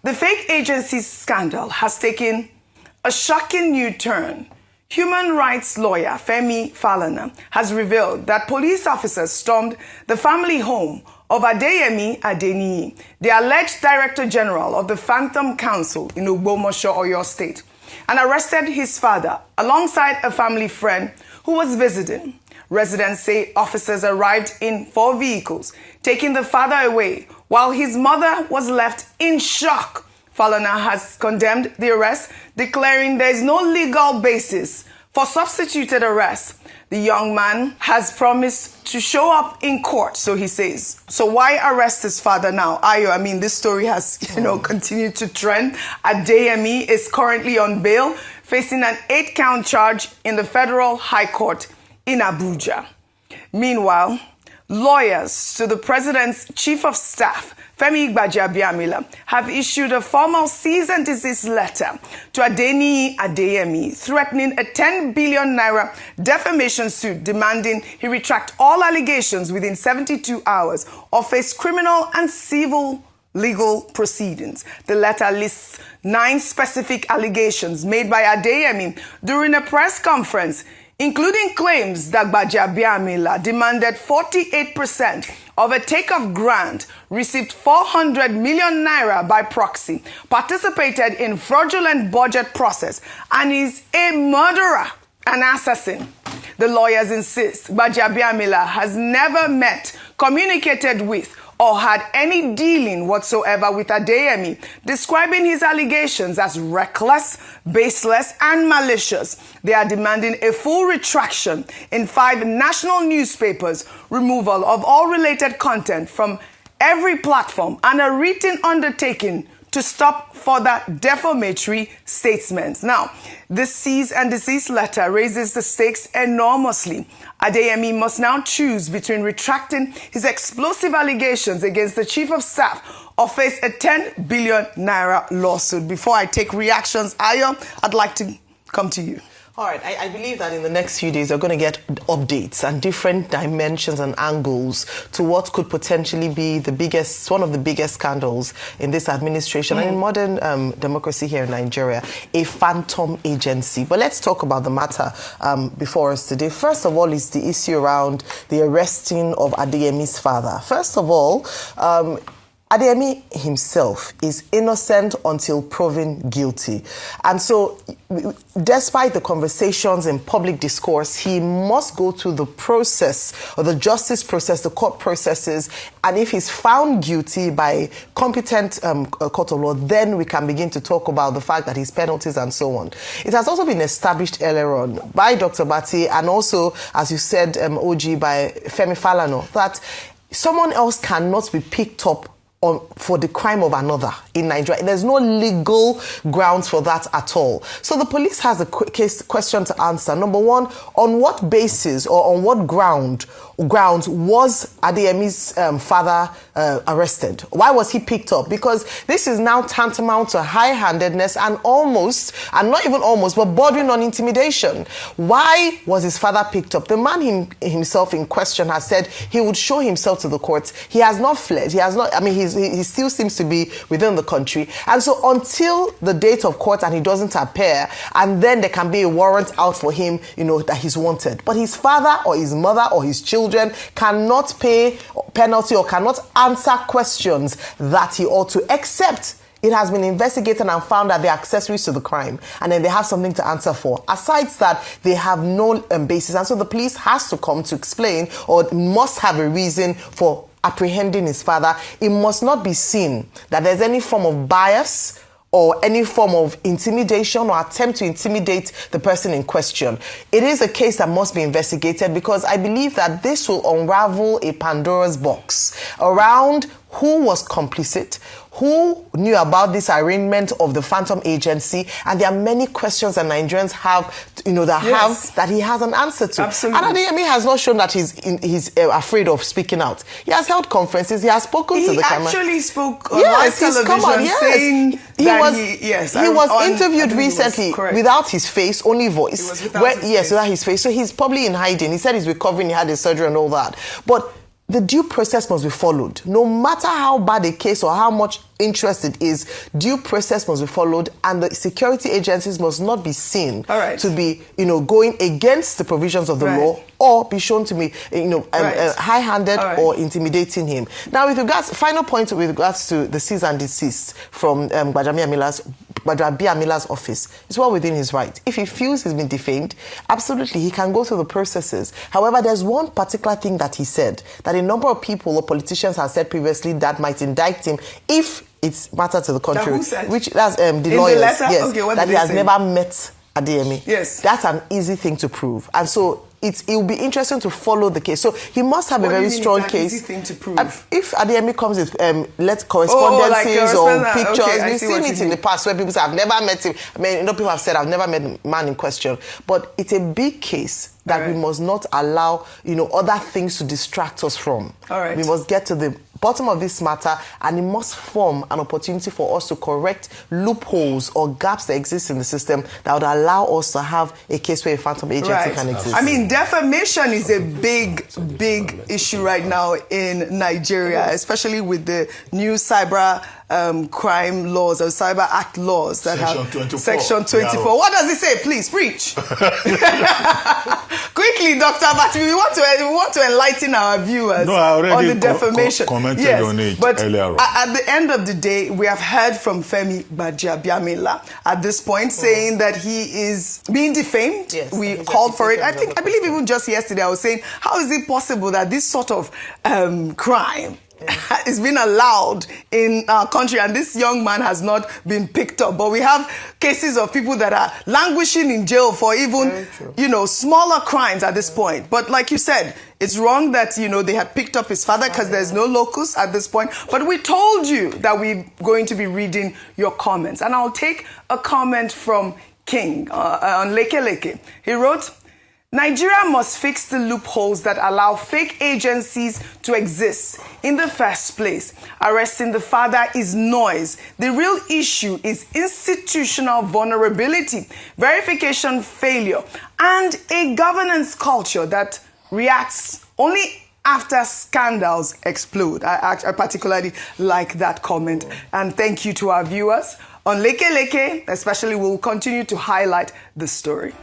The fake agency scandal has taken a shocking new turn. Human rights lawyer Femi Falana has revealed that police officers stormed the family home of Adeyemi, the alleged Director General of the Phantom Council in Ogbomoso, Oyo State, and arrested his father alongside a family friend who was visiting. Residents say officers arrived in 4 vehicles, taking the father away, while his mother was left in shock. Falana has condemned the arrest, declaring there is no legal basis for substituted arrest. The young man has promised to show up in court, so he says. So why arrest his father now? Ayo, I mean, this story has, continued to trend. Adeyemi is currently on bail, facing an 8-count charge in the Federal High Court in Abuja. Meanwhile, lawyers to the President's Chief of Staff, Femi Gbajabiamila, have issued a formal cease and desist letter to Adeyemi, threatening a 10 billion naira defamation suit demanding he retract all allegations within 72 hours or face criminal and civil legal proceedings. The letter lists 9 specific allegations made by Adeyemi during a press conference, including claims that Gbajabiamila demanded 48% of a takeoff grant, received 400 million naira by proxy, participated in fraudulent budget process, and is a murderer, an assassin. The lawyers insist Gbajabiamila has never met, communicated with, or had any dealing whatsoever with Adeyemi, describing his allegations as reckless, baseless, and malicious. They are demanding a full retraction in 5 national newspapers, removal of all related content from every platform, and a written undertaking to stop further defamatory statements. Now, this cease and desist letter raises the stakes enormously. Adeyemi must now choose between retracting his explosive allegations against the Chief of Staff or face a 10 billion naira lawsuit. Before I take reactions, Ayo, I'd like to come to you. All right, I believe that in the next few days, we're going to get updates and different dimensions and angles to what could potentially be one of the biggest scandals in this administration and in modern democracy here in Nigeria, a phantom agency. But let's talk about the matter before us today. First of all is the issue around the arresting of Adeyemi's father. First of all, Adeyemi himself is innocent until proven guilty. And so, despite the conversations in public discourse, he must go through the process, or the justice process, the court processes, and if he's found guilty by competent court of law, then we can begin to talk about the fact that his penalties and so on. It has also been established earlier on by Dr. Bati and also, as you said, OG, by Femi Falana, that someone else cannot be picked up for the crime of another in Nigeria. There's no legal grounds for that at all. So the police has a question to answer. Number one, on what basis or on what grounds was Adeyemi's father arrested? Why was he picked up? Because this is now tantamount to high-handedness and not even almost, but bordering on intimidation. Why was his father picked up? The man himself in question has said he would show himself to the courts. He has not fled. He has not, he still seems to be within the country. And so until the date of court and he doesn't appear, and then there can be a warrant out for him, that he's wanted. But his father or his mother or his children cannot pay penalty or cannot answer questions that he ought to, except it has been investigated and found that they're accessories to the crime, and then they have something to answer for. Aside that, they have no basis. And so the police has to come to explain, or must have a reason for apprehending his father. It must not be seen that there's any form of bias or any form of intimidation or attempt to intimidate the person in question. It is a case that must be investigated, because I believe that this will unravel a Pandora's box around who was complicit, who knew about this arraignment of the phantom agency, and there are many questions that Nigerians have, that he has an answer to. Absolutely. And Adeyemi has not shown that he's afraid of speaking out. He has held conferences. He has spoken to the camera. He actually spoke on live television saying he was interviewed recently correct. Without his face, only voice. It was without his face. Without his face. So he's probably in hiding. He said he's recovering. He had his surgery and all that. But the due process must be followed. No matter how bad a case or how much interest it is, due process must be followed, and the security agencies must not be seen to be, going against the provisions of the law, or be shown to be, high-handed or intimidating him. Now, with regards, final point with regards to the cease and desist from Gbajabiamila's office, it's well within his right. If he feels he's been defamed, absolutely, he can go through the processes. However, there's one particular thing that he said, that a number of people or politicians have said previously that might indict him if it's matter to the country. Which that's the lawyers. The letter? Okay, that he has never met Adeyemi. Yes. That's an easy thing to prove. And so it will be interesting to follow the case. So he must have a very strong case. Easy thing to prove? If Adeyemi comes with correspondences or pictures, we've seen it in the past where people say, I've never met him. I mean, people have said, I've never met the man in question. But it's a big case that we must not allow, other things to distract us from. We must get to the bottom of this matter, and it must form an opportunity for us to correct loopholes or gaps that exist in the system that would allow us to have a case where a phantom agency can exist. I mean, defamation is a big issue right now in Nigeria, especially with the new cyber crime laws or Cyber Act laws that Section 24. What does it say? Please preach. Quickly, Dr. Bati, we want to enlighten our viewers on the defamation. Commented on it earlier on. At the end of the day, we have heard from Femi Gbajabiamila at this point saying that he is being defamed. Yes, we called for it. I believe even just yesterday I was saying, how is it possible that this sort of crime is being allowed in our country, and this young man has not been picked up? But we have cases of people that are languishing in jail for even, smaller crimes at this point. But like you said, it's wrong that, they had picked up his father because there's no locus at this point. But we told you that we're going to be reading your comments. And I'll take a comment from King on Leke Leke. He wrote, Nigeria must fix the loopholes that allow fake agencies to exist in the first place. Arresting the father is noise. The real issue is institutional vulnerability, verification failure, and a governance culture that reacts only after scandals explode. I particularly like that comment. And thank you to our viewers. On Leke Leke, especially, we'll continue to highlight the story.